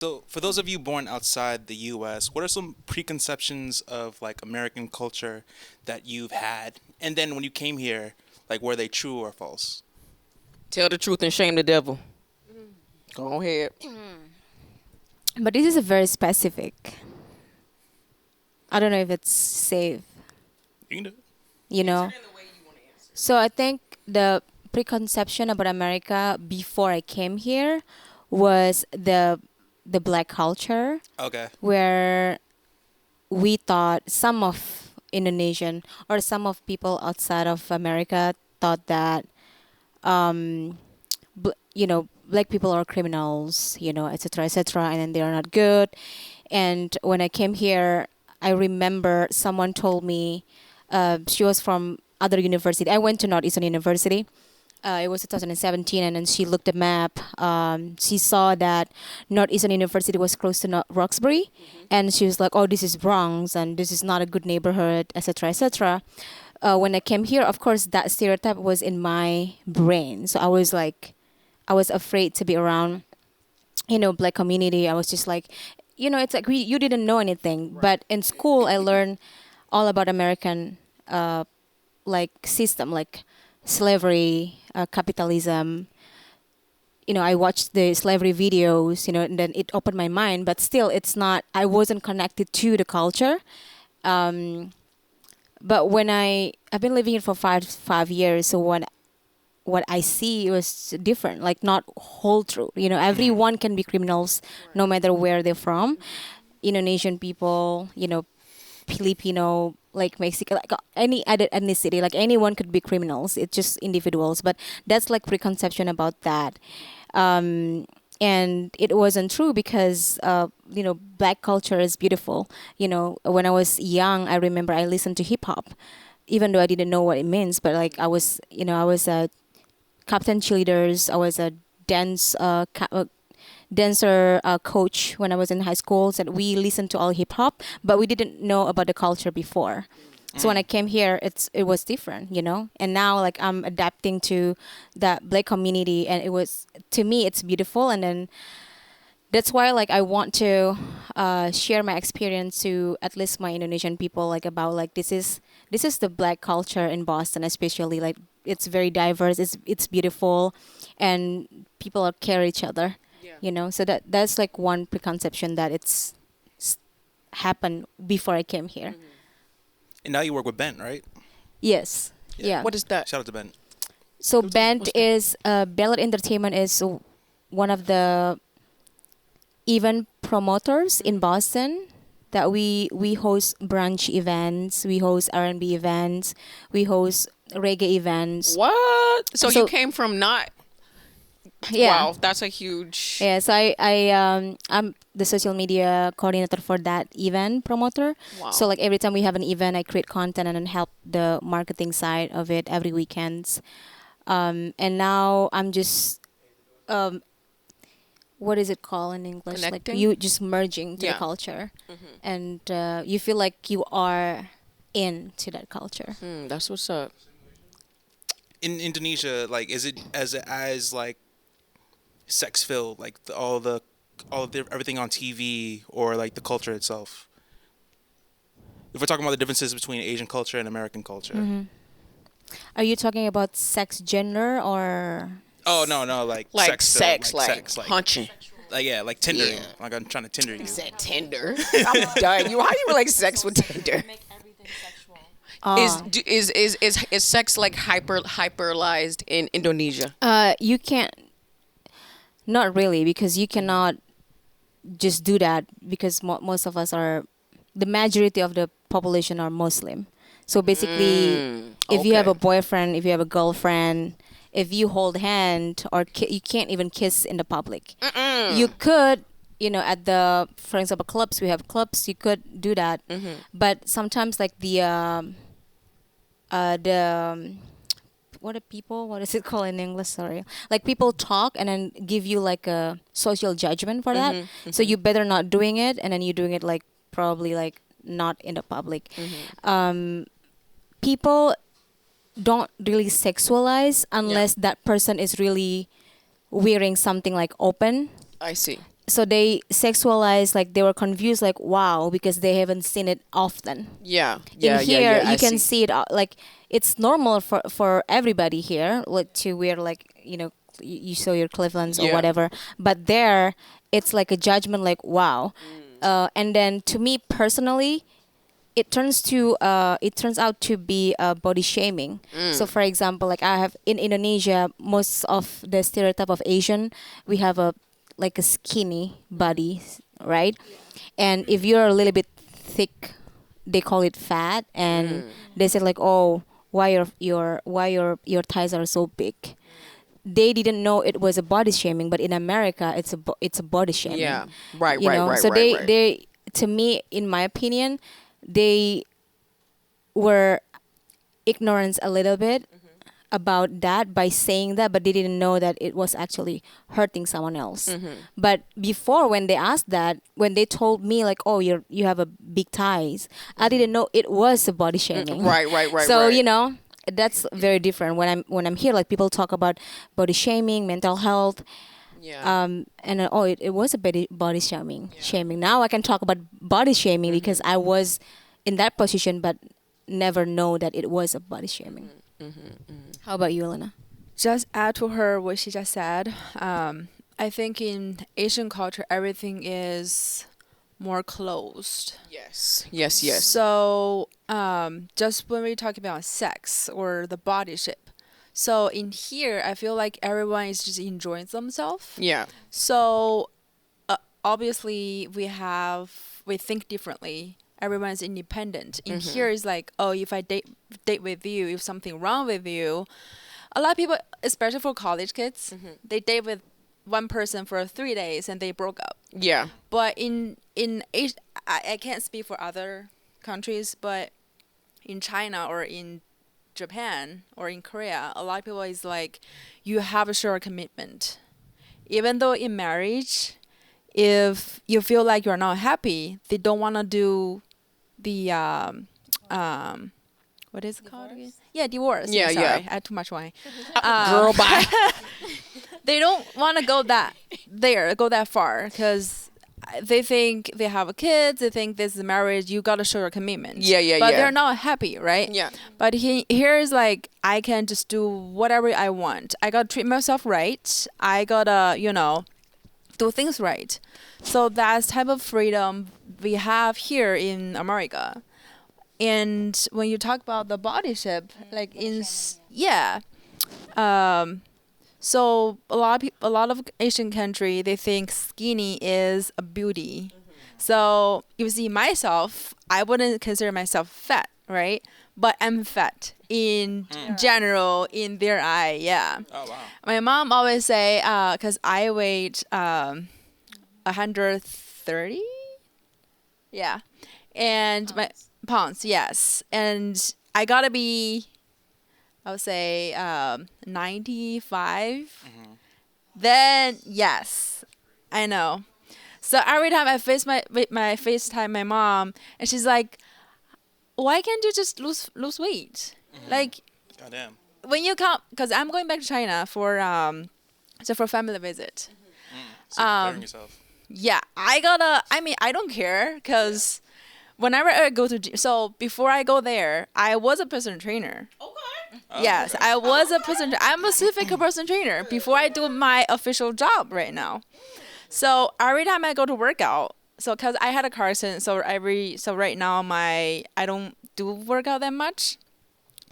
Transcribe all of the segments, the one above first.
So, for those of you born outside the U.S., what are some preconceptions of like American culture that you've had? And then when you came here, like were they true or false? Tell the truth and shame the devil. Go ahead. But this is a very specific. I don't know if it's safe, You can do it. you know. So I think the preconception about America before I came here was the black culture, Okay. where we thought some of Indonesian or some of people outside of America thought that black people are criminals, etc., etc., and then they are not good. And when I came here, I remember someone told me she was from other university. I went to Northeastern University. It was 2017, and then she looked at the map. She saw that Northeastern University was close to Roxbury, and she was like, "Oh, this is Bronx, and this is not a good neighborhood, etc., etc." When I came here, of course, that stereotype was in my brain. So I was like, I was afraid to be around, black community. I was just like, it's like you didn't know anything. But in school, I learned all about American like system, like slavery, capitalism. I watched the slavery videos, and then it opened my mind. But still, it's not. I wasn't connected to the culture. But when I've been living here for five years, so when what I see was different, like not whole true. Everyone can be criminals, no matter where they're from. Indonesian people, Filipino, like Mexico, like any other ethnicity, like anyone could be criminals. It's just individuals, but that's like preconception about that. And it wasn't true because black culture is beautiful. When I was young, I remember I listened to hip hop, even though I didn't know what it means. But like I was a captain cheerleaders. I was a dancer coach when I was in high school. So we listened to all hip hop, but we didn't know about the culture before. So when I came here, it was different, And now like I'm adapting to that black community, and it was, to me, it's beautiful. And then that's why like I want to share my experience to at least my Indonesian people, like about like this is the black culture in Boston, especially like it's very diverse. It's beautiful, and people are care each other. So that's like one preconception that s- happened before I came here. And now you work with Ben, right? Yes. Yeah. Yeah. What is that? Shout out to Ben. So What's Band that? is Ballot Entertainment is one of the event promoters in Boston that we host brunch events, we host R&B events, we host reggae events. What? So you So- came from not. Yeah. Wow, that's a huge. Yes, I'm the social media coordinator for that event promoter. Wow. So like every time we have an event, I create content and then help the marketing side of it every weekends. And now I'm just what is it called in English? Connecting? Like you just merging to Yeah. the culture, and you feel like you are into that culture. That's what's up. In Indonesia, like, is it as like sex filled, like everything on TV, or like the culture itself? If we're talking about the differences between Asian culture and American culture. Are you talking about sex, gender, or Oh no, like Like sex, filled, like, sex, hunching. like yeah, like Tinder. Yeah. Like I'm trying to Tinder you. Said Tinder. I'm done. How you like sex with Tinder? Make everything sexual. Is sex like hyperalized in Indonesia? you can't, not really, because you cannot just do that because most of us are, the majority of the population are Muslim. So basically, if you have a okay. boyfriend, if you have a girlfriend, if you hold hand or you can't even kiss in the public. You could, at the, for example, clubs, we have clubs, you could do that. But sometimes like what is it called in English? Sorry. Like people talk and then give you like a social judgment for that. So you better not doing it, and then you're doing it like probably like not in the public. People don't really sexualize unless that person is really wearing something like open. I see. so they sexualize, like they were confused, like wow, because they haven't seen it often. Yeah. In Yeah. here, Yeah. you I can see. see it like it's normal for everybody here, like to wear, like you show your Clevelands or Yeah. whatever. But there, it's like a judgment, like wow. And then to me personally, it turns out to be body shaming. So for example, like I have in Indonesia, most of the stereotype of Asian, we have a like a skinny body, right? And if you're a little bit thick, they call it fat, and they say like, oh, why your thighs are so big. They didn't know it was a body shaming, but in America, it's a body shaming. Yeah. Right. You Right. know, Right. so Right. they Right. they to me, in my opinion, they were ignorant a little bit about that by saying that, but they didn't know that it was actually hurting someone else. But before, when they asked that, when they told me like, oh, you have a big thighs, I didn't know it was a body shaming. Right. Right. Right. So right. that's very different. When I'm here, like people talk about body shaming, mental health, Yeah. and oh, it was a body shaming. Now I can talk about body shaming because I was in that position, but never know that it was a body shaming. How about you, Elena? Just add to her what she just said. I think in Asian culture, everything is more closed. Yes. Yes. Yes. So just when we talk about sex or the body shape, so in here, I feel like everyone is just enjoying themselves. Yeah. So obviously we think differently. Everyone's independent. In here is like, oh, if I date with you, if something wrong with you, a lot of people, especially for college kids, they date with one person for 3 days and they broke up. Yeah. But in Asia, I can't speak for other countries, but in China or in Japan or in Korea, a lot of people is like, you have a sure commitment. Even though in marriage, if you feel like you're not happy, they don't want to do the what is it called again? Yeah, divorce. Yeah, Sorry, yeah. I had too much wine. Girl, bye. They don't want to go that far because they think they have a kid. They think this is marriage. You gotta show your commitment. Yeah, yeah, but yeah. they're not happy, right? Yeah. But here is like, I can just do whatever I want. I gotta treat myself right. I gotta do things right. So that's type of freedom we have here in America. And when you talk about the body shape, like so a lot of Asian country, they think skinny is a beauty. So you see myself, I wouldn't consider myself fat, right? But I'm fat in general in their eye. Yeah. Oh wow. My mom always say, because I weighed 130. Yeah. And my pounds, yes. And I gotta be, I would say 95. Then yes, I know. So every time I FaceTime my mom, and she's like, "Why can't you just lose weight? Like Goddamn. when you come, because I'm going back to China for family visit. So clearing yourself. Yeah, I don't care because whenever I go to so before I go there, I was a personal trainer. Okay. Yes, I was a person. I'm a physical person trainer before I do my official job right now. So every time I go to workout, so because I had a car accident, so right now I don't do workout that much.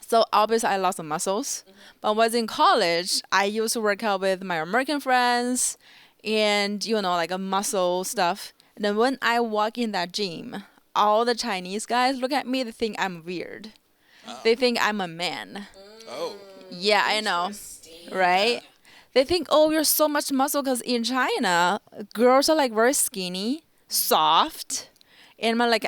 So obviously I lost some muscles. But when I was in college, I used to work out with my American friends, and like a muscle stuff. And then when I walk in that gym, all the Chinese guys look at me. They think I'm weird. They think I'm a man. Oh. Yeah, I know, right? They think, oh, you're so much muscle, because in China, girls are like very skinny, soft, and I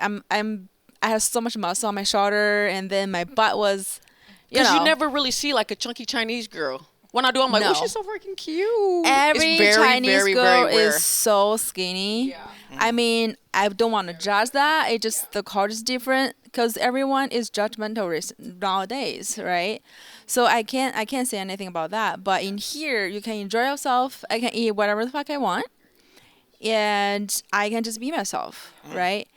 have so much muscle on my shoulder, and then my butt was, Because you never really see like a chunky Chinese girl. When I do, I'm like, No. oh, she's so freaking cute. Every It's very, Chinese very, girl very rare. is so skinny. Yeah. I mean, I don't want to judge that. It just, the culture is different because everyone is judgmental nowadays, right? So I can't say anything about that. But in here, you can enjoy yourself. I can eat whatever the fuck I want. and I can just be myself, right?